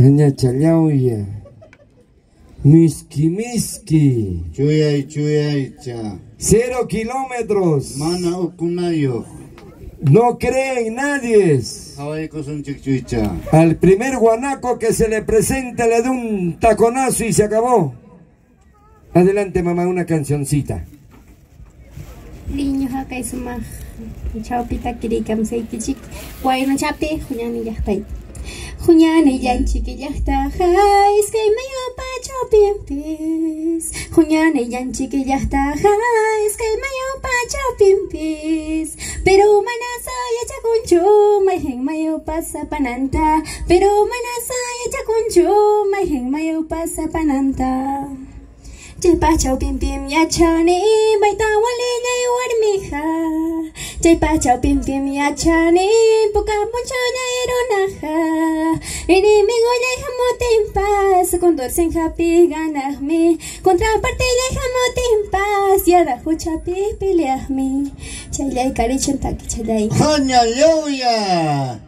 Aña challauya. Miski. Chuyay cha. 0 kilómetros. Mana ukunayo. No cree en nadie. Hawai kosun chikchuycha. Al primer guanaco que se le presente le da un taconazo y se acabó. Adelante, mamá, una cancioncita. Niños acá es más. Chaupita kirikam se kichik. Guayno chape, juñani ya está. Juñani ya chiqui ya está. Es que me yo pa chaupiempis. Juñani ya chiqui ya está. Es que me yo pa chaupiempis. Pero manasa ya chacuncho, mayen mayo pasa pananta. Pero manasa ya chacuncho, mayen mayo pasa pananta. Jaipa chau pim pim ya chani, baita wale nyai warmiha. Jaipa chau pim pim ya chani, puka mucho nyai ronaha. Enemigo ya jamote en paz, condor sen happy ganahme. Contraparte ya jamote en paz, ya da huchapi peleahme. Chailai kari chantaki chailai. Haña yoya.